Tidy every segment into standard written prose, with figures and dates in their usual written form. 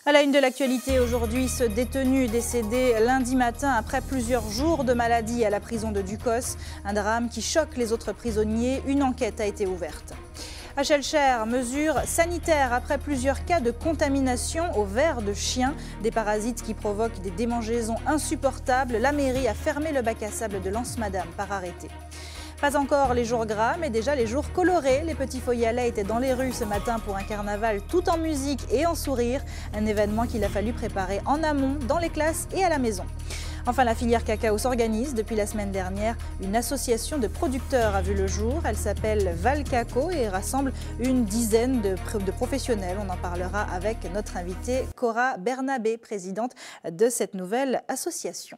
À la une de l'actualité aujourd'hui, ce détenu décédé lundi matin après plusieurs jours de maladie à la prison de Ducos. Un drame qui choque les autres prisonniers. Une enquête a été ouverte. À Schœlcher, mesures sanitaires après plusieurs cas de contamination au ver de chien. Des parasites qui provoquent des démangeaisons insupportables. La mairie a fermé le bac à sable de Lance-Madame par arrêté. Pas encore les jours gras, mais déjà les jours colorés. Les petits Foyalais étaient dans les rues ce matin pour un carnaval tout en musique et en sourire. Un événement qu'il a fallu préparer en amont, dans les classes et à la maison. Enfin, la filière cacao s'organise. Depuis la semaine dernière, une association de producteurs a vu le jour. Elle s'appelle Valcaco et rassemble une dizaine de professionnels. On en parlera avec notre invitée Cora Bernabé, présidente de cette nouvelle association.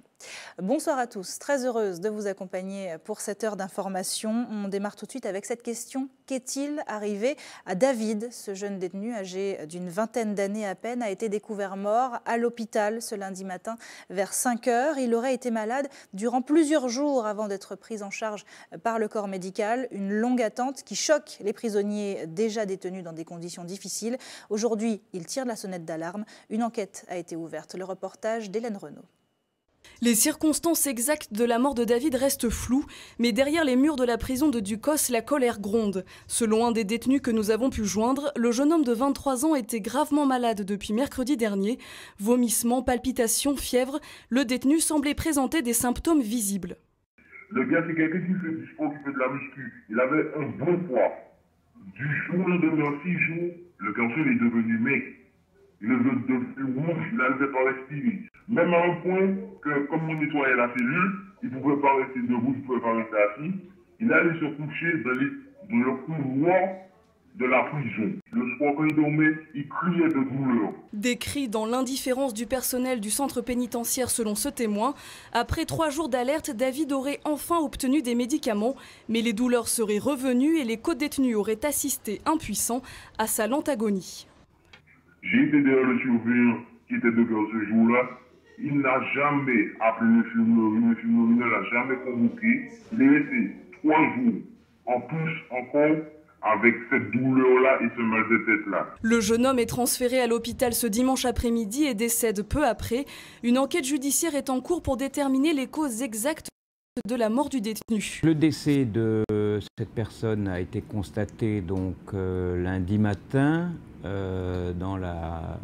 Bonsoir à tous, très heureuse de vous accompagner pour cette heure d'information. On démarre tout de suite avec cette question. Qu'est-il arrivé à David? Ce jeune détenu âgé d'une vingtaine d'années à peine a été découvert mort à l'hôpital ce lundi matin vers 5 heures. Il aurait été malade durant plusieurs jours avant d'être pris en charge par le corps médical. Une longue attente qui choque les prisonniers déjà détenus dans des conditions difficiles. Aujourd'hui, il tire la sonnette d'alarme. Une enquête a été ouverte. Le reportage d'Hélène Renaud. Les circonstances exactes de la mort de David restent floues, mais derrière les murs de la prison de Ducos, la colère gronde. Selon un des détenus que nous avons pu joindre, le jeune homme de 23 ans était gravement malade depuis mercredi dernier. Vomissements, palpitations, fièvre, le détenu semblait présenter des symptômes visibles. Le gars, c'est quelqu'un qui fait du sport, qui fait de la muscu. Il avait un bon poids. Du jour au lendemain, 6 jours, le cancer est devenu maigre. Il est devenu rouge, il n'arrivait pas à respirer. Même à un point que, comme on nettoyait la cellule, il ne pouvait pas rester debout, il ne pouvait pas rester assis. Il allait se coucher dans le couloir de la prison. Le soir, quand il dormait, il criait de douleur. Des cris dans l'indifférence du personnel du centre pénitentiaire selon ce témoin. Après 3 jours d'alerte, David aurait enfin obtenu des médicaments, mais les douleurs seraient revenues et les co-détenus auraient assisté, impuissants, à sa lente agonie. J'ai été derrière le surveillant qui était dehors ce jour-là. Il n'a jamais appelé l'infirmerie, ne l'a jamais convoqué. Il est resté 3 jours, en plus encore, avec cette douleur-là et ce mal de tête-là. Le jeune homme est transféré à l'hôpital ce dimanche après-midi et décède peu après. Une enquête judiciaire est en cours pour déterminer les causes exactes de la mort du détenu. Le décès de cette personne a été constaté donc lundi matin dans la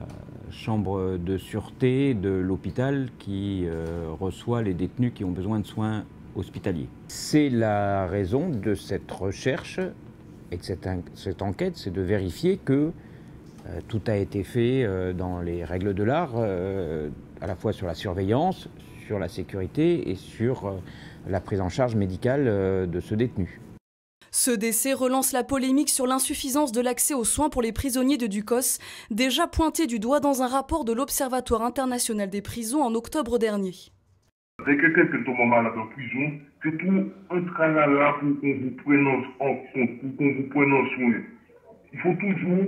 chambre de sûreté de l'hôpital qui reçoit les détenus qui ont besoin de soins hospitaliers. C'est la raison de cette recherche et de cette enquête, c'est de vérifier que tout a été fait dans les règles de l'art, à la fois sur la surveillance, sur la sécurité et sur la prise en charge médicale de ce détenu. Ce décès relance la polémique sur l'insuffisance de l'accès aux soins pour les prisonniers de Ducos, déjà pointé du doigt dans un rapport de l'Observatoire international des prisons en octobre dernier. Dès que quelqu'un tombe malade en prison, c'est tout un travail là pour qu'on vous prenne en compte, pour qu'on vous prenne en soin. Il faut toujours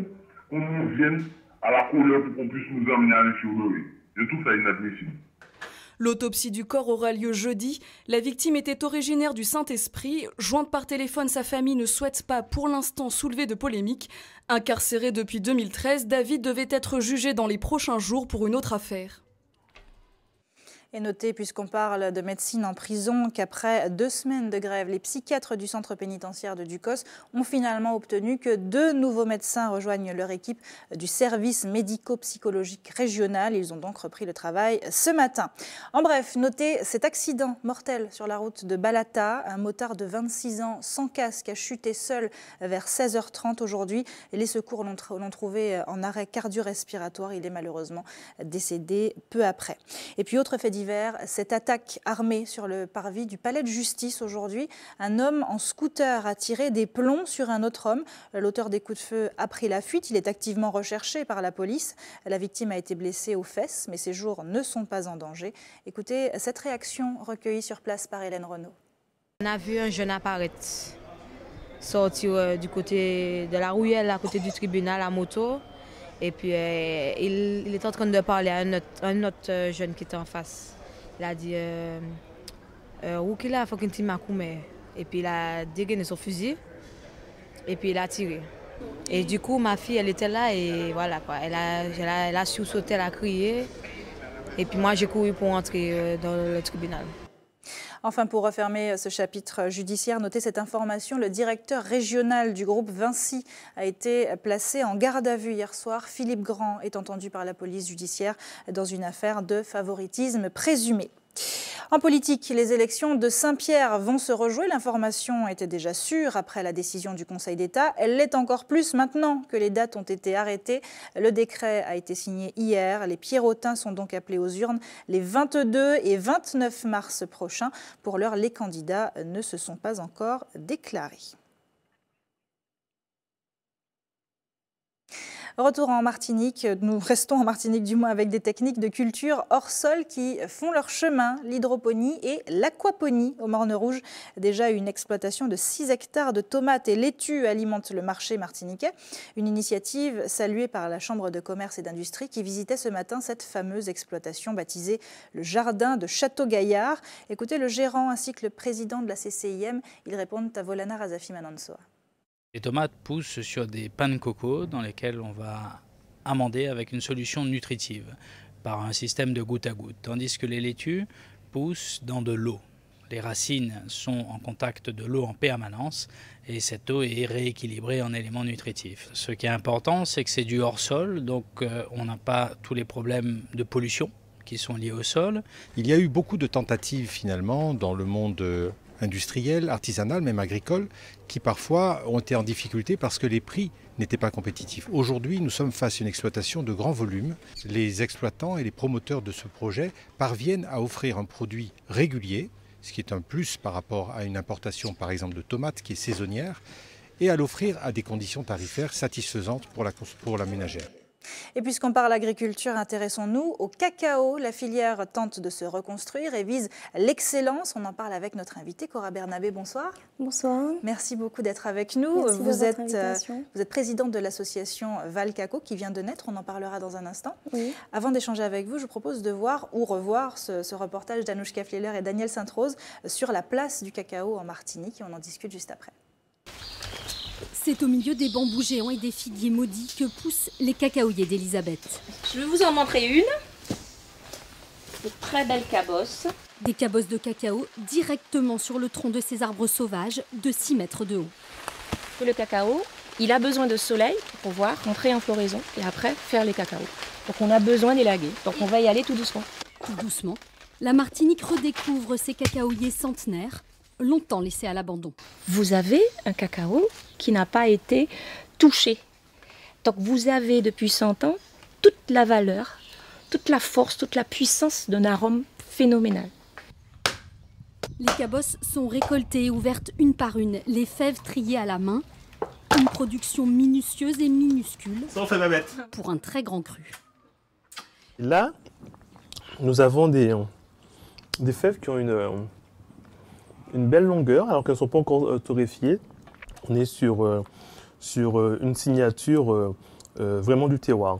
qu'on nous vienne à la couleur pour qu'on puisse nous amener à l'infirmerie. Je trouve ça inadmissible. L'autopsie du corps aura lieu jeudi. La victime était originaire du Saint-Esprit. Jointe par téléphone, sa famille ne souhaite pas pour l'instant soulever de polémique. Incarcéré depuis 2013, David devait être jugé dans les prochains jours pour une autre affaire. Et notez, puisqu'on parle de médecine en prison, qu'après 2 semaines de grève, les psychiatres du centre pénitentiaire de Ducos ont finalement obtenu que 2 nouveaux médecins rejoignent leur équipe du service médico-psychologique régional. Ils ont donc repris le travail ce matin. En bref, notez cet accident mortel sur la route de Balata. Un motard de 26 ans sans casque a chuté seul vers 16h30 aujourd'hui. Et les secours l'ont trouvé en arrêt cardio-respiratoire. Il est malheureusement décédé peu après. Et puis autre fait divers, cette attaque armée sur le parvis du palais de justice aujourd'hui. Un homme en scooter a tiré des plombs sur un autre homme. L'auteur des coups de feu a pris la fuite. Il est activement recherché par la police. La victime a été blessée aux fesses, mais ses jours ne sont pas en danger. Écoutez cette réaction recueillie sur place par Hélène Renaud. On a vu un jeune apparaître, sortir du côté de la ruelle, à côté du tribunal à moto. Et puis il est en train de parler à un autre jeune qui était en face. Il a dit où qu'il a, faut qu'il tire ma coupe. Et puis il a dégainé son fusil et puis il a tiré. Et du coup, ma fille, elle était là et voilà quoi. Elle a sursauté, elle a crié. Et puis moi, j'ai couru pour entrer dans le tribunal. Enfin, pour refermer ce chapitre judiciaire, notez cette information. Le directeur régional du groupe Vinci a été placé en garde à vue hier soir. Philippe Grand est entendu par la police judiciaire dans une affaire de favoritisme présumé. En politique, les élections de Saint-Pierre vont se rejouer. L'information était déjà sûre après la décision du Conseil d'État. Elle l'est encore plus maintenant que les dates ont été arrêtées. Le décret a été signé hier. Les Pierrotins sont donc appelés aux urnes les 22 et 29 mars prochains. Pour l'heure, les candidats ne se sont pas encore déclarés. Retour en Martinique, nous restons en Martinique du moins avec des techniques de culture hors sol qui font leur chemin, l'hydroponie et l'aquaponie au Morne Rouge. Déjà une exploitation de 6 hectares de tomates et laitues alimente le marché martiniquais. Une initiative saluée par la Chambre de commerce et d'industrie qui visitait ce matin cette fameuse exploitation baptisée le Jardin de Château-Gaillard. Écoutez le gérant ainsi que le président de la CCIM, ils répondent à Volana Razafi Manansoa. Les tomates poussent sur des pains de coco dans lesquels on va amender avec une solution nutritive par un système de goutte à goutte, tandis que les laitues poussent dans de l'eau. Les racines sont en contact de l'eau en permanence et cette eau est rééquilibrée en éléments nutritifs. Ce qui est important, c'est que c'est du hors-sol, donc on n'a pas tous les problèmes de pollution qui sont liés au sol. Il y a eu beaucoup de tentatives finalement dans le monde industriel, artisanal, même agricole, qui parfois ont été en difficulté parce que les prix n'étaient pas compétitifs. Aujourd'hui, nous sommes face à une exploitation de grand volume. Les exploitants et les promoteurs de ce projet parviennent à offrir un produit régulier, ce qui est un plus par rapport à une importation par exemple de tomates qui est saisonnière, et à l'offrir à des conditions tarifaires satisfaisantes pour la ménagère. Et puisqu'on parle agriculture, intéressons-nous au cacao. La filière tente de se reconstruire et vise l'excellence. On en parle avec notre invitée Cora Bernabé. Bonsoir. Bonsoir. Merci beaucoup d'être avec nous. Merci vous êtes présidente de l'association Valcaco qui vient de naître. On en parlera dans un instant. Oui. Avant d'échanger avec vous, je vous propose de voir ou revoir ce reportage d'Anouchka Fleller et Daniel Sainte-Rose sur la place du cacao en Martinique. Et on en discute juste après. C'est au milieu des bambous géants et des figuiers maudits que poussent les cacaoyers d'Elisabeth. Je vais vous en montrer une. De très belles cabosses. Des cabosses de cacao directement sur le tronc de ces arbres sauvages de 6 mètres de haut. Le cacao, il a besoin de soleil pour pouvoir rentrer en floraison et après faire les cacaos. Donc on a besoin d'élaguer. Donc on va y aller tout doucement. Tout doucement, la Martinique redécouvre ces cacaoyers centenaires, longtemps laissés à l'abandon. Vous avez un cacao qui n'a pas été touché. Donc vous avez depuis 100 ans toute la valeur, toute la force, toute la puissance d'un arôme phénoménal. Les cabosses sont récoltées et ouvertes une par une, les fèves triées à la main. Une production minutieuse et minuscule. Ça en fait ma bête. Pour un très grand cru. Là, nous avons des fèves qui ont une belle longueur, alors qu'elles ne sont pas encore torréfiées. On est sur une signature vraiment du terroir.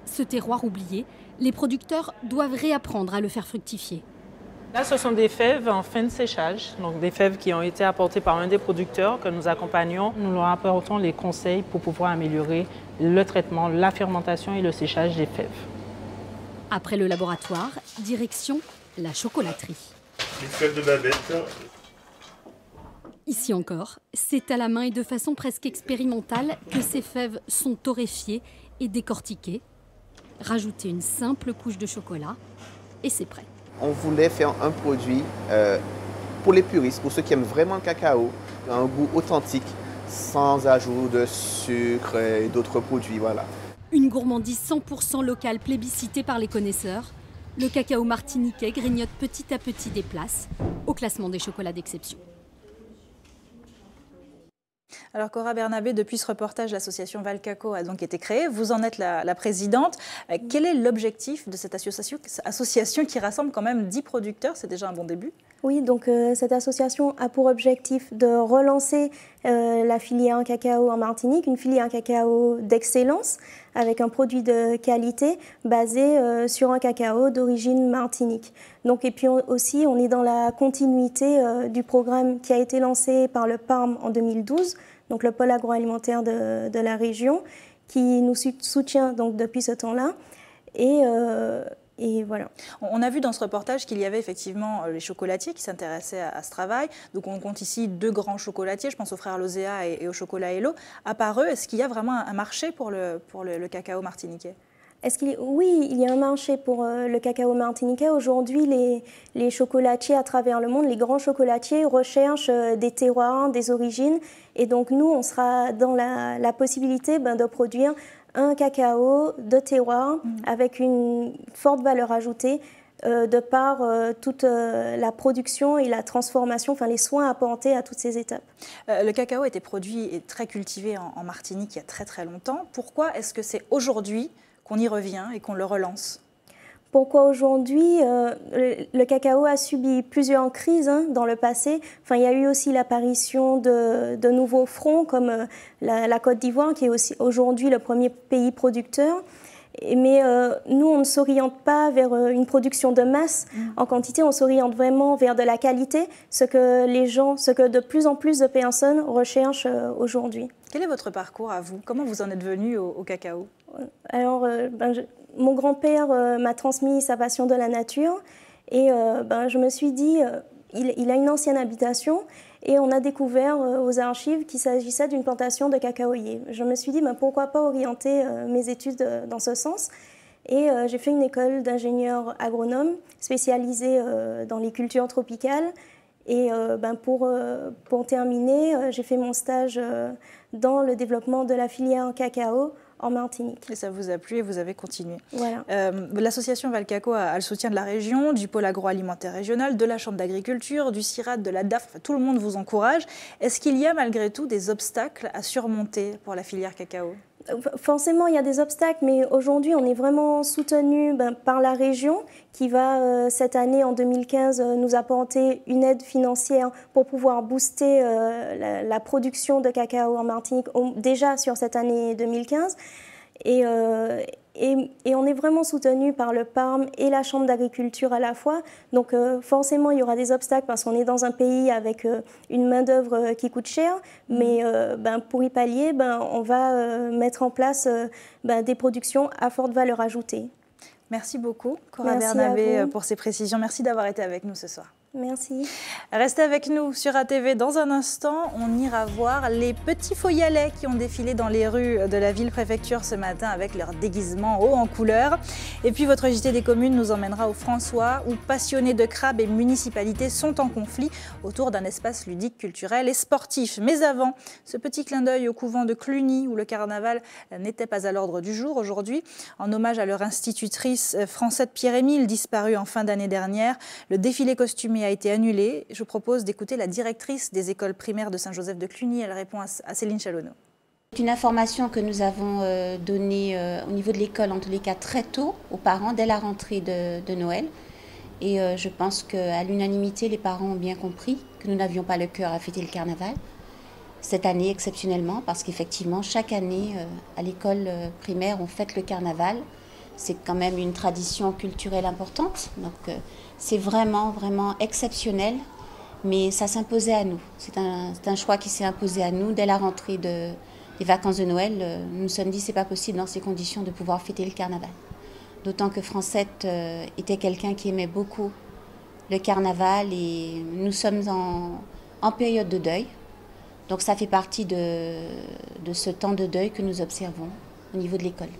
Ce terroir oublié, les producteurs doivent réapprendre à le faire fructifier. Là, ce sont des fèves en fin de séchage, donc des fèves qui ont été apportées par un des producteurs que nous accompagnons. Nous leur apportons les conseils pour pouvoir améliorer le traitement, la fermentation et le séchage des fèves. Après le laboratoire, direction la chocolaterie. Une fève de Babette. Ici encore, c'est à la main et de façon presque expérimentale que ces fèves sont torréfiées et décortiquées. Rajoutez une simple couche de chocolat et c'est prêt. On voulait faire un produit pour les puristes, pour ceux qui aiment vraiment le cacao, un goût authentique, sans ajout de sucre et d'autres produits, voilà. Une gourmandise 100% locale plébiscitée par les connaisseurs. Le cacao martiniquais grignote petit à petit des places au classement des chocolats d'exception. Alors Cora Bernabé, depuis ce reportage, l'association Valcaco a donc été créée. Vous en êtes la présidente. Quel est l'objectif de cette association qui rassemble quand même 10 producteurs? C'est déjà un bon début. Oui, donc cette association a pour objectif de relancer la filière cacao en Martinique, une filière cacao d'excellence avec un produit de qualité basé sur un cacao d'origine martinique. Donc, et puis aussi, on est dans la continuité du programme qui a été lancé par le PARM en 2012, donc le pôle agroalimentaire de la région, qui nous soutient donc depuis ce temps-là. Et voilà. On a vu dans ce reportage qu'il y avait effectivement les chocolatiers qui s'intéressaient à ce travail. Donc on compte ici 2 grands chocolatiers, je pense aux frères Lozéa et au chocolat Hello. À part eux, est-ce qu'il y a vraiment un marché pour le cacao martiniquais ? Oui, il y a un marché pour le cacao martiniquais. Aujourd'hui, les chocolatiers à travers le monde, les grands chocolatiers recherchent des terroirs, des origines. Et donc nous, on sera dans la possibilité de produire un cacao de terroir avec une forte valeur ajoutée de par toute la production et la transformation, enfin les soins apportés à toutes ces étapes. Le cacao a été produit et très cultivé en Martinique il y a très très longtemps. Pourquoi est-ce que c'est aujourd'hui qu'on y revient et qu'on le relance ? Pourquoi aujourd'hui le cacao a subi plusieurs crises dans le passé. Enfin, il y a eu aussi l'apparition de nouveaux fronts comme la Côte d'Ivoire, qui est aussi aujourd'hui le premier pays producteur. Mais nous, on ne s'oriente pas vers une production de masse en quantité, on s'oriente vraiment vers de la qualité, ce que de plus en plus de personnes recherchent aujourd'hui. Quel est votre parcours à vous ? Comment vous en êtes venu au cacao ? Alors, mon grand-père m'a transmis sa passion de la nature et je me suis dit, il a une ancienne habitation et on a découvert aux archives qu'il s'agissait d'une plantation de cacaoyers. Je me suis dit, pourquoi pas orienter mes études dans ce sens ? Et j'ai fait une école d'ingénieur agronome spécialisée dans les cultures tropicales. Et pour terminer, j'ai fait mon stage dans le développement de la filière cacao en Martinique. Et ça vous a plu et vous avez continué. Voilà. L'association Valcaco a le soutien de la région, du pôle agroalimentaire régional, de la Chambre d'agriculture, du CIRAD, de la DAF, tout le monde vous encourage. Est-ce qu'il y a malgré tout des obstacles à surmonter pour la filière cacao ? Forcément, il y a des obstacles, mais aujourd'hui, on est vraiment soutenu par la région qui va, cette année, en 2015, nous apporter une aide financière pour pouvoir booster la production de cacao en Martinique déjà sur cette année 2015. Et on est vraiment soutenu par le PARM et la Chambre d'agriculture à la fois. Donc forcément, il y aura des obstacles parce qu'on est dans un pays avec une main-d'œuvre qui coûte cher. Mais pour y pallier, on va mettre en place des productions à forte valeur ajoutée. Merci beaucoup, Cora Bernabé, pour ces précisions. Merci d'avoir été avec nous ce soir. Merci. Restez avec nous sur ATV. Dans un instant, on ira voir les petits Foyalais qui ont défilé dans les rues de la ville-préfecture ce matin avec leur déguisement haut en couleur. Et puis votre JT des communes nous emmènera au François où passionnés de crabes et municipalités sont en conflit autour d'un espace ludique, culturel et sportif. Mais avant, ce petit clin d'œil au couvent de Cluny où le carnaval n'était pas à l'ordre du jour aujourd'hui. En hommage à leur institutrice Francette Pierre-Émile, disparue en fin d'année dernière, le défilé costumé a été annulé. Je vous propose d'écouter la directrice des écoles primaires de Saint-Joseph de Cluny. Elle répond à Céline Chalonneau. C'est une information que nous avons donnée au niveau de l'école, en tous les cas très tôt, aux parents, dès la rentrée de Noël. Et je pense qu'à l'unanimité, les parents ont bien compris que nous n'avions pas le cœur à fêter le carnaval. Cette année, exceptionnellement, parce qu'effectivement, chaque année, à l'école primaire, on fête le carnaval. C'est quand même une tradition culturelle importante. Donc, c'est vraiment, vraiment exceptionnel, mais ça s'imposait à nous. C'est un choix qui s'est imposé à nous. Dès la rentrée des vacances de Noël, nous nous sommes dit que ce n'est pas possible dans ces conditions de pouvoir fêter le carnaval. D'autant que Francette était quelqu'un qui aimait beaucoup le carnaval et nous sommes en période de deuil. Donc ça fait partie de ce temps de deuil que nous observons au niveau de l'école.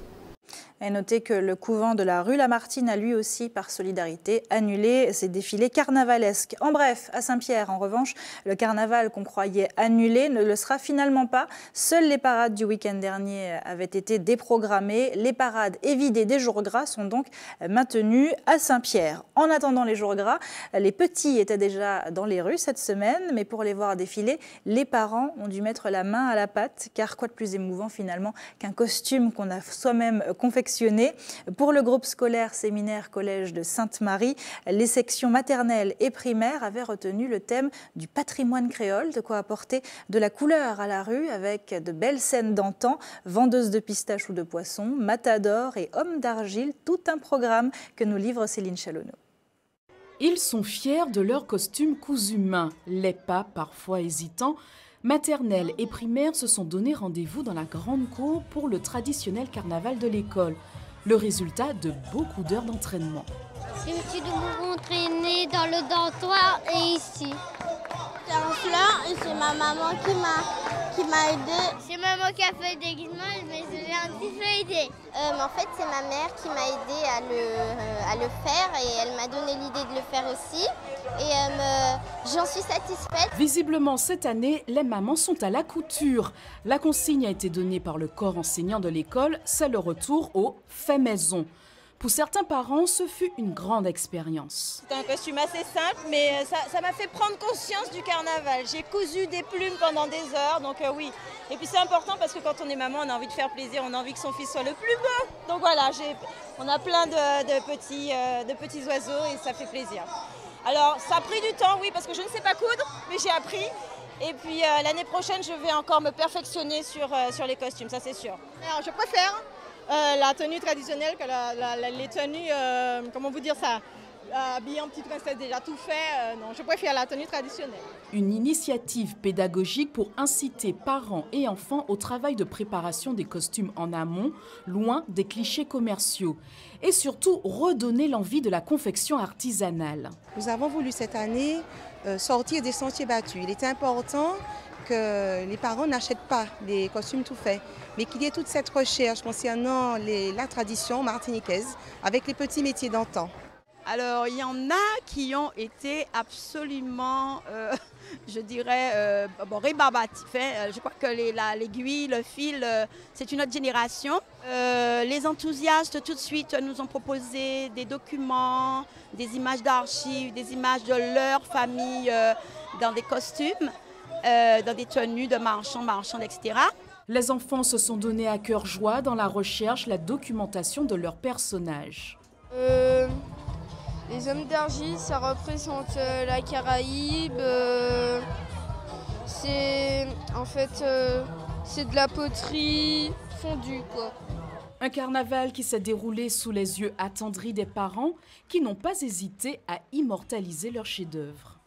Et notez que le couvent de la rue Lamartine a lui aussi, par solidarité, annulé ses défilés carnavalesques. En bref, à Saint-Pierre, en revanche, le carnaval qu'on croyait annulé ne le sera finalement pas. Seules les parades du week-end dernier avaient été déprogrammées. Les parades évidées des jours gras sont donc maintenues à Saint-Pierre. En attendant les jours gras, les petits étaient déjà dans les rues cette semaine, mais pour les voir défiler, les parents ont dû mettre la main à la pâte, car quoi de plus émouvant finalement qu'un costume qu'on a soi-même confectionné. Pour le groupe scolaire séminaire collège de Sainte-Marie, les sections maternelles et primaires avaient retenu le thème du patrimoine créole, de quoi apporter de la couleur à la rue avec de belles scènes d'antan, vendeuses de pistaches ou de poissons, matadors et hommes d'argile, tout un programme que nous livre Céline Chalonneau. Ils sont fiers de leurs costumes cousus main, les pas parfois hésitants, Maternelle et primaire se sont donné rendez-vous dans la grande cour pour le traditionnel carnaval de l'école. Le résultat de beaucoup d'heures d'entraînement. Je dois vous entraîner dans le dortoir et ici. C'est un fleur et c'est ma maman qui m'a aidée. C'est maman qui a fait le déguisement, mais j'ai un petit peu aidé. En fait, c'est ma mère qui m'a aidée à le faire et elle m'a donné l'idée de le faire aussi. Et j'en suis satisfaite. Visiblement, cette année, les mamans sont à la couture. La consigne a été donnée par le corps enseignant de l'école, c'est le retour au fait maison. Pour certains parents, ce fut une grande expérience. C'est un costume assez simple, mais ça m'a fait prendre conscience du carnaval. J'ai cousu des plumes pendant des heures, donc oui. Et puis c'est important parce que quand on est maman, on a envie de faire plaisir, on a envie que son fils soit le plus beau. Donc voilà, on a plein de petits oiseaux et ça fait plaisir. Alors ça a pris du temps, oui, parce que je ne sais pas coudre, mais j'ai appris. Et puis l'année prochaine, je vais encore me perfectionner sur les costumes, ça c'est sûr. Alors, je préfère la tenue traditionnelle que les tenues, comment vous dire ça, habillée en petite princesse déjà tout fait. Non, je préfère la tenue traditionnelle. Une initiative pédagogique pour inciter parents et enfants au travail de préparation des costumes en amont, loin des clichés commerciaux. Et surtout, redonner l'envie de la confection artisanale. Nous avons voulu cette année sortir des sentiers battus. Il est important que les parents n'achètent pas des costumes tout faits, mais qu'il y ait toute cette recherche concernant la tradition martiniquaise avec les petits métiers d'antan. Alors, il y en a qui ont été absolument, je dirais, rébarbatifs. Je crois que l'aiguille, le fil, c'est une autre génération. Les enthousiastes, tout de suite, nous ont proposé des documents, des images d'archives, des images de leur famille dans des costumes. Dans des tenues de marchands, etc. Les enfants se sont donnés à cœur joie dans la recherche, la documentation de leurs personnages. Les hommes d'argile, ça représente la Caraïbe. C'est de la poterie fondue, quoi. Un carnaval qui s'est déroulé sous les yeux attendris des parents qui n'ont pas hésité à immortaliser leur chef-d'œuvre.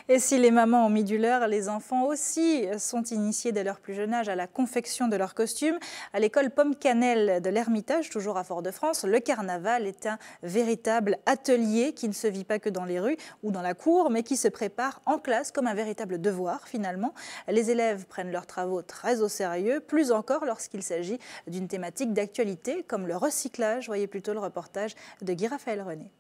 Et si les mamans ont mis du leur, les enfants aussi sont initiés dès leur plus jeune âge à la confection de leurs costumes. À l'école Pomme Cannelle de l'Ermitage, toujours à Fort-de-France, le carnaval est un véritable atelier qui ne se vit pas que dans les rues ou dans la cour, mais qui se prépare en classe comme un véritable devoir finalement. Les élèves prennent leurs travaux très au sérieux, plus encore lorsqu'il s'agit d'une thématique d'actualité comme le recyclage. Voyez plutôt le reportage de Guy-Raphaël René.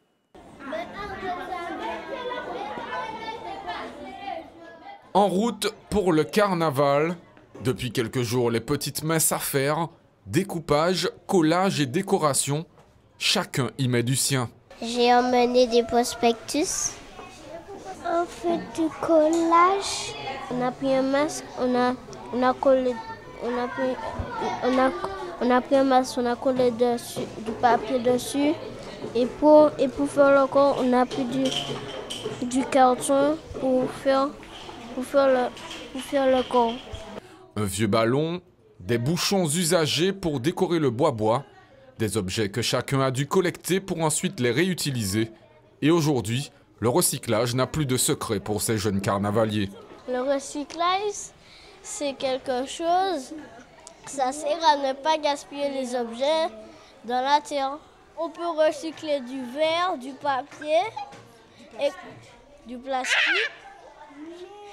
En route pour le carnaval. Depuis quelques jours, les petites mains s'affairent. Découpage, collage et décoration. Chacun y met du sien. J'ai emmené des prospectus. On fait du collage. On a pris un masque, on a pris un masque, on a collé dessus, du papier dessus. Et pour faire le corps, on a pris du carton pour faire le corps. Un vieux ballon, des bouchons usagés pour décorer le bois-bois, des objets que chacun a dû collecter pour ensuite les réutiliser. Et aujourd'hui, le recyclage n'a plus de secret pour ces jeunes carnavaliers. Le recyclage, c'est quelque chose, ça sert à ne pas gaspiller les objets dans la terre. On peut recycler du verre, du papier et du plastique.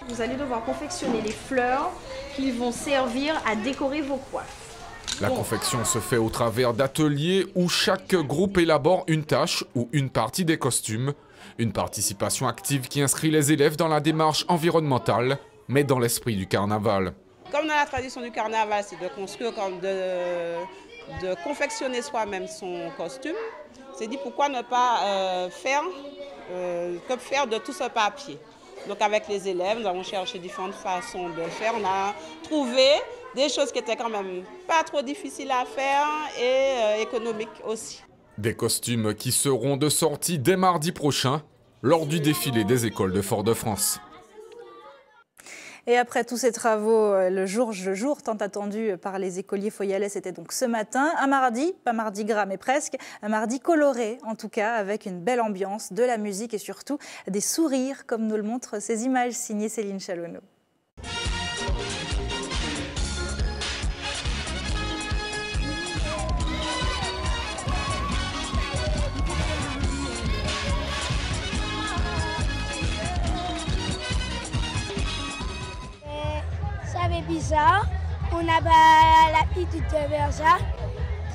Vous allez devoir confectionner les fleurs qui vont servir à décorer vos coiffes. La confection se fait au travers d'ateliers où chaque groupe élabore une tâche ou une partie des costumes. Une participation active qui inscrit les élèves dans la démarche environnementale, mais dans l'esprit du carnaval. Comme dans la tradition du carnaval, c'est de construire, de confectionner soi-même son costume. C'est dit pourquoi ne pas faire de tout ce papier. Donc avec les élèves, nous avons cherché différentes façons de faire. On a trouvé des choses qui étaient quand même pas trop difficiles à faire et économiques aussi. Des costumes qui seront de sortie dès mardi prochain, lors du défilé des écoles de Fort-de-France. Et après tous ces travaux, le jour tant attendu par les écoliers foyalais, c'était donc ce matin. Un mardi, pas mardi gras mais presque, un mardi coloré en tout cas, avec une belle ambiance, de la musique et surtout des sourires comme nous le montrent ces images signées Céline Chalonneau. bizarre. On a l'habitude de faire ça.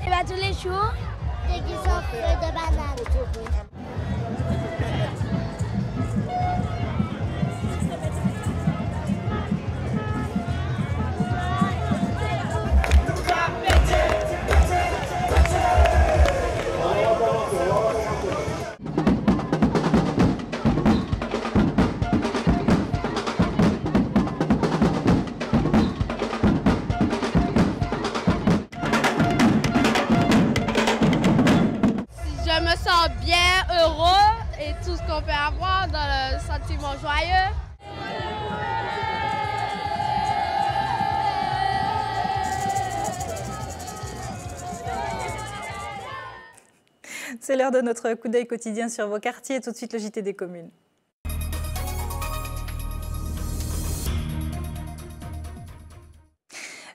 C'est pas tous les jours. Dès qu'ils sont faits de bananes. Je me sens bien, heureux et tout ce qu'on peut avoir dans le sentiment joyeux. C'est l'heure de notre coup d'œil quotidien sur vos quartiers. Tout de suite, le JT des communes.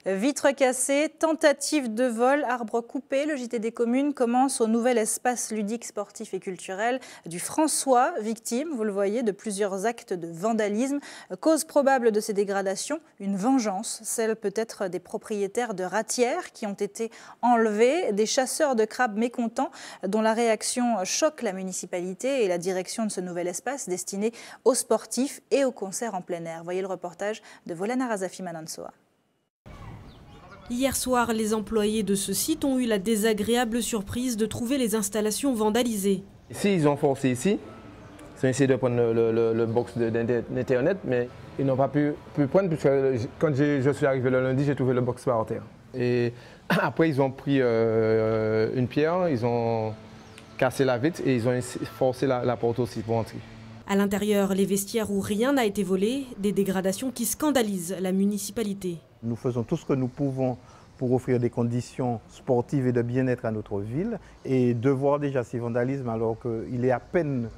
Vitres cassées, tentative de vol, arbres coupés. Le JT des communes commence au nouvel espace ludique, sportif et culturel du François, victime, vous le voyez, de plusieurs actes de vandalisme. Cause probable de ces dégradations, une vengeance, celle peut-être des propriétaires de ratières qui ont été enlevés, des chasseurs de crabes mécontents dont la réaction choque la municipalité et la direction de ce nouvel espace destiné aux sportifs et aux concerts en plein air. Voyez le reportage de Volana Razafi Manansoa. Hier soir, les employés de ce site ont eu la désagréable surprise de trouver les installations vandalisées. Ici, ils ont forcé ici. Ils ont essayé de prendre le box d'Internet, mais ils n'ont pas pu prendre, puisque quand je suis arrivé le lundi, j'ai trouvé le box par terre. Et après, ils ont pris une pierre, ils ont cassé la vitre et ils ont forcé la porte aussi pour entrer. À l'intérieur, les vestiaires où rien n'a été volé, des dégradations qui scandalisent la municipalité. Nous faisons tout ce que nous pouvons pour offrir des conditions sportives et de bien-être à notre ville. Et de voir déjà ces vandalismes alors qu'il est à peine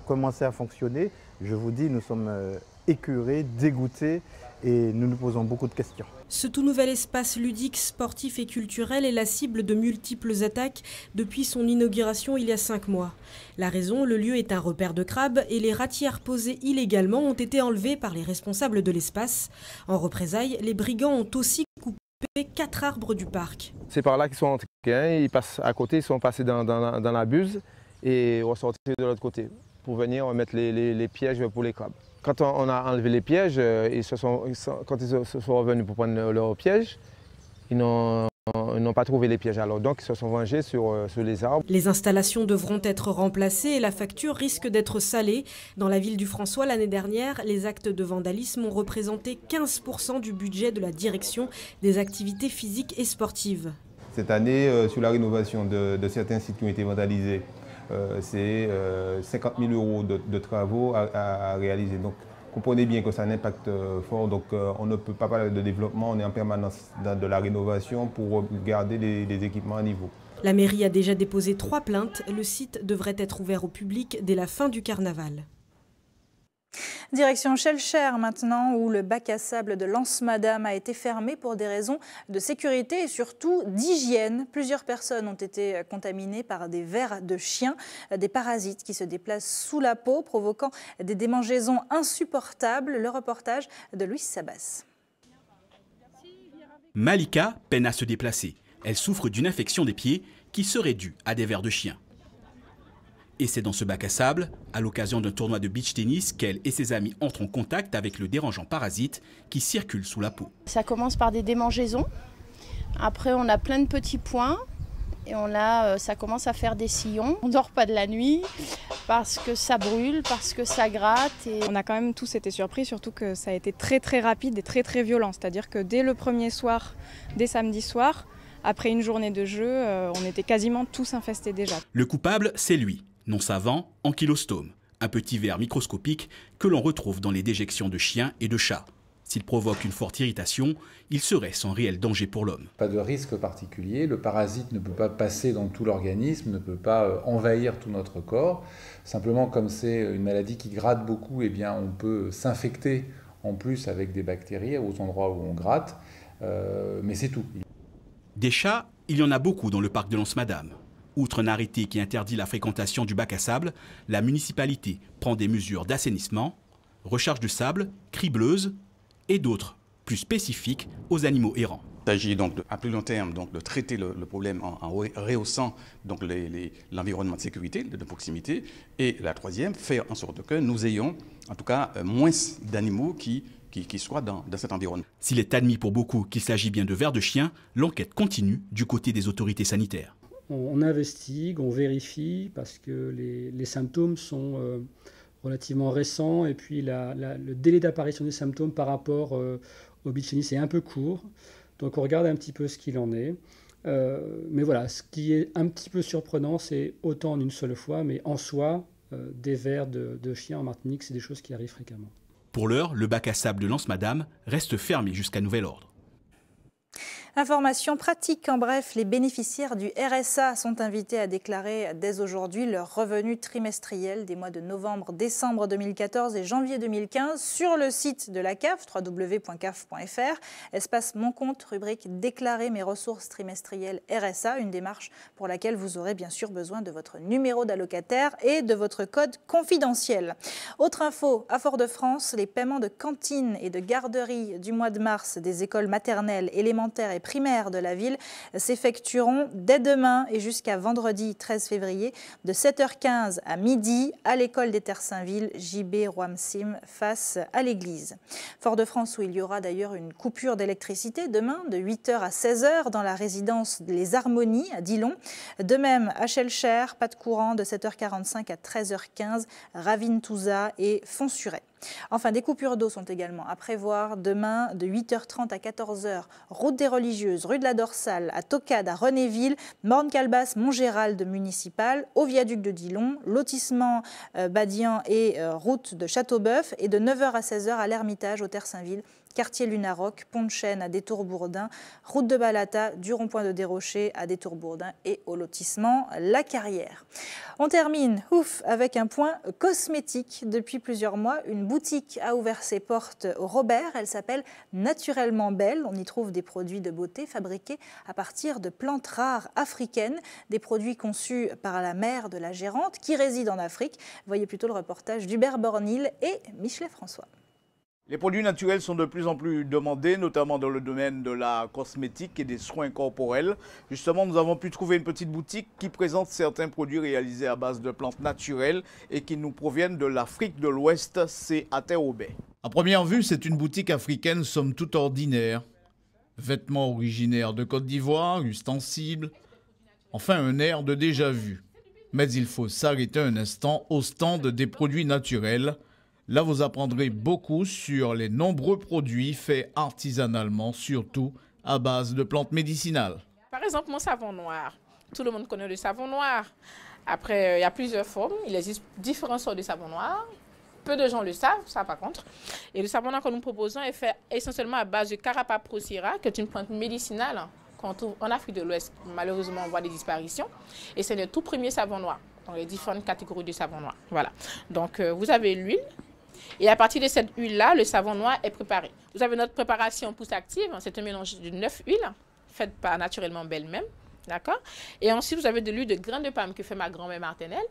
commencé à fonctionner, je vous dis, nous sommes écœurés, dégoûtés et nous nous posons beaucoup de questions. Ce tout nouvel espace ludique, sportif et culturel est la cible de multiples attaques depuis son inauguration il y a 5 mois. La raison, le lieu est un repère de crabes et les ratières posées illégalement ont été enlevées par les responsables de l'espace. En représailles, les brigands ont aussi coupé 4 arbres du parc. C'est par là qu'ils sont entrés, hein, ils passent à côté, ils sont passés dans la buse et ressortis de l'autre côté pour venir mettre les pièges pour les crabes. Quand on a enlevé les pièges, quand ils se sont revenus pour prendre leurs pièges, ils n'ont pas trouvé les pièges. Alors donc ils se sont vengés sur les arbres. Les installations devront être remplacées et la facture risque d'être salée. Dans la ville du François, l'année dernière, les actes de vandalisme ont représenté 15% du budget de la direction des activités physiques et sportives. Cette année, sur la rénovation de certains sites qui ont été vandalisés, c'est 50 000 € de travaux à réaliser. Donc comprenez bien que ça a un impact fort. Donc on ne peut pas parler de développement, on est en permanence dans de la rénovation pour garder les équipements à niveau. La mairie a déjà déposé 3 plaintes. Le site devrait être ouvert au public dès la fin du carnaval. Direction Schellcher maintenant, où le bac à sable de Lens-Madame a été fermé pour des raisons de sécurité et surtout d'hygiène. Plusieurs personnes ont été contaminées par des vers de chien, des parasites qui se déplacent sous la peau, provoquant des démangeaisons insupportables. Le reportage de Louis Sabas. Malika peine à se déplacer. Elle souffre d'une infection des pieds qui serait due à des vers de chien. Et c'est dans ce bac à sable, à l'occasion d'un tournoi de beach tennis, qu'elle et ses amis entrent en contact avec le dérangeant parasite qui circule sous la peau. Ça commence par des démangeaisons. Après, on a plein de petits points et ça commence à faire des sillons. On ne dort pas de la nuit parce que ça brûle, parce que ça gratte. Et... On a quand même tous été surpris, surtout que ça a été très très rapide et très très violent. C'est-à-dire que dès le premier soir, dès samedi soir, après une journée de jeu, on était quasiment tous infestés déjà. Le coupable, c'est lui. Non savant, ankylostome, un petit ver microscopique que l'on retrouve dans les déjections de chiens et de chats. S'il provoque une forte irritation, il serait sans réel danger pour l'homme. Pas de risque particulier, le parasite ne peut pas passer dans tout l'organisme, ne peut pas envahir tout notre corps. Simplement, comme c'est une maladie qui gratte beaucoup, eh bien, on peut s'infecter en plus avec des bactéries aux endroits où on gratte, mais c'est tout. Des chats, il y en a beaucoup dans le parc de Lens-Madame. Outre un arrêté qui interdit la fréquentation du bac à sable, la municipalité prend des mesures d'assainissement, recharge de sable, cribleuse et d'autres plus spécifiques aux animaux errants. Il s'agit donc à plus long terme de traiter le problème en rehaussant l'environnement de sécurité, de proximité. Et la troisième, faire en sorte que nous ayons en tout cas moins d'animaux qui soient dans cet environnement. S'il est admis pour beaucoup qu'il s'agit bien de vers de chien, l'enquête continue du côté des autorités sanitaires. On investigue, on vérifie parce que les symptômes sont relativement récents et puis le délai d'apparition des symptômes par rapport au bichinis est un peu court. Donc on regarde un petit peu ce qu'il en est. Mais voilà, ce qui est un petit peu surprenant, c'est autant en une seule fois, mais en soi, des vers de chiens en Martinique, c'est des choses qui arrivent fréquemment. Pour l'heure, le bac à sable de Lance-Madame reste fermé jusqu'à nouvel ordre. Information pratique, en bref, les bénéficiaires du RSA sont invités à déclarer dès aujourd'hui leurs revenus trimestriels des mois de novembre, décembre 2014 et janvier 2015 sur le site de la CAF, www.caf.fr, espace Mon compte, rubrique Déclarer mes ressources trimestrielles RSA, une démarche pour laquelle vous aurez bien sûr besoin de votre numéro d'allocataire et de votre code confidentiel. Autre info, à Fort-de-France, les paiements de cantine et de garderie du mois de mars des écoles maternelles, élémentaires et primaires de la ville s'effectueront dès demain et jusqu'à vendredi 13 février de 7h15 à midi à l'école des Terres-Saint-Ville, JB Roamsim, face à l'église. Fort-de-France où il y aura d'ailleurs une coupure d'électricité demain de 8h à 16h dans la résidence Les Harmonies à Dillon. De même à Schellcher, pas de courant de 7h45 à 13h15, Ravine-Touza et Fonsuret. Enfin, des coupures d'eau sont également à prévoir demain de 8h30 à 14h, route des Religieuses, rue de la Dorsale, à Tocade, à Renéville, Morne-Calbas, Montgérald municipal, au viaduc de Dillon, lotissement Badian et route de Châteaubeuf, et de 9h à 16h à l'Ermitage, au Terre-Saint-Ville, quartier Lunaroc, Pont de Chêne à Détour-Bourdin, route de Balata, du rond-point de Desrochers à Détour-Bourdin et au lotissement La Carrière. On termine, avec un point cosmétique. Depuis plusieurs mois, une boutique a ouvert ses portes au Robert. Elle s'appelle Naturellement Belle. On y trouve des produits de beauté fabriqués à partir de plantes rares africaines, des produits conçus par la mère de la gérante qui réside en Afrique. Voyez plutôt le reportage d'Hubert Bornil et Michelet François. Les produits naturels sont de plus en plus demandés, notamment dans le domaine de la cosmétique et des soins corporels. Justement, nous avons pu trouver une petite boutique qui présente certains produits réalisés à base de plantes naturelles et qui nous proviennent de l'Afrique de l'Ouest, c'est à Terre-au-Bay. À première vue, c'est une boutique africaine somme toute ordinaire. Vêtements originaires de Côte d'Ivoire, ustensiles, enfin un air de déjà-vu. Mais il faut s'arrêter un instant au stand des produits naturels. Là, vous apprendrez beaucoup sur les nombreux produits faits artisanalement, surtout à base de plantes médicinales. Par exemple, mon savon noir. Tout le monde connaît le savon noir. Après, il y a plusieurs formes. Il existe différentes sortes de savon noir. Peu de gens le savent, ça par contre. Et le savon noir que nous proposons est fait essentiellement à base de Carapa procera, qui est une plante médicinale qu'on trouve en Afrique de l'Ouest. Malheureusement, on voit des disparitions. Et c'est le tout premier savon noir, dans les différentes catégories de savon noir. Voilà. Donc, vous avez l'huile. Et à partir de cette huile-là, le savon noir est préparé. Vous avez notre préparation pousse active. C'est un mélange de 9 huiles, faite par Naturellement Belle même. D'accord? Et ensuite, vous avez de l'huile de graines de palme que fait ma grand-mère maternelle.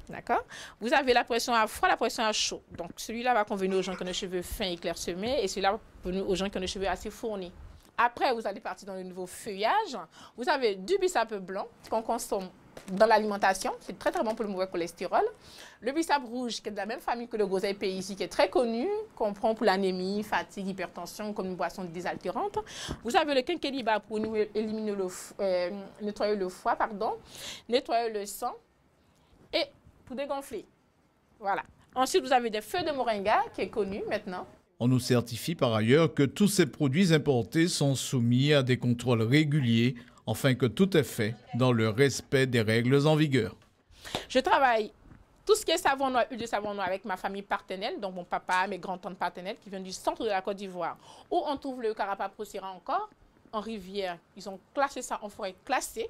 D'accord? Vous avez la pression à froid, la pression à chaud. Donc, celui-là va convenir aux gens qui ont les cheveux fins et clairsemés. Et celui-là va convenir aux gens qui ont les cheveux assez fournis. Après, vous allez partir dans le nouveau feuillage. Vous avez du bissap blanc qu'on consomme dans l'alimentation. C'est très très bon pour le mauvais cholestérol. Le bissap rouge, qui est de la même famille que le groseille pays ici, qui est très connu, qu'on prend pour l'anémie, fatigue, hypertension, comme une boisson désaltérante. Vous avez le quinqueliba pour éliminer nettoyer le foie, nettoyer le sang et pour dégonfler. Voilà. Ensuite, vous avez des feuilles de moringa, qui est connu maintenant. On nous certifie par ailleurs que tous ces produits importés sont soumis à des contrôles réguliers, afin que tout est fait dans le respect des règles en vigueur. Je travaille tout ce qui est savon noir, huile de savon noir avec ma famille partenelle, donc mon papa, mes grands-tantes partenelles qui viennent du centre de la Côte d'Ivoire, où on trouve le Carapa procera encore, en rivière. Ils ont classé ça en forêt classée.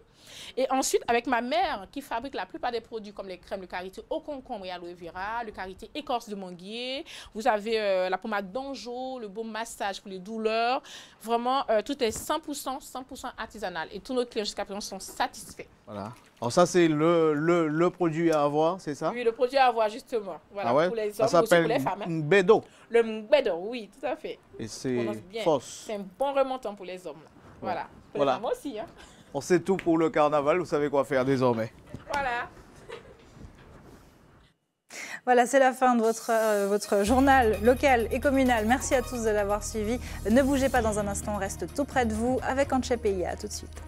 Et ensuite, avec ma mère qui fabrique la plupart des produits comme les crèmes, le karité au concombre et aloe vera, le karité écorce de manguier. Vous avez la pommade d'angeau, le baume massage pour les douleurs. Vraiment, tout est 100% artisanal. Et tous nos clients jusqu'à présent sont satisfaits. Voilà. Alors ça, c'est le produit à avoir, c'est ça? Oui, le produit à avoir, justement. Voilà, ah ouais? Pour les hommes, ça aussi pour s'appelle les femmes. Hein. Mbedo. Le Mbedo, oui, tout à fait. Et c'est fausse. C'est un bon remontant pour les hommes. Là. Voilà. Pour les femmes aussi. Hein. On sait tout pour le carnaval, vous savez quoi faire désormais. Voilà. Voilà, c'est la fin de votre journal local et communal. Merci à tous de l'avoir suivi. Ne bougez pas, dans un instant, on reste tout près de vous avec Anche Pays. À tout de suite.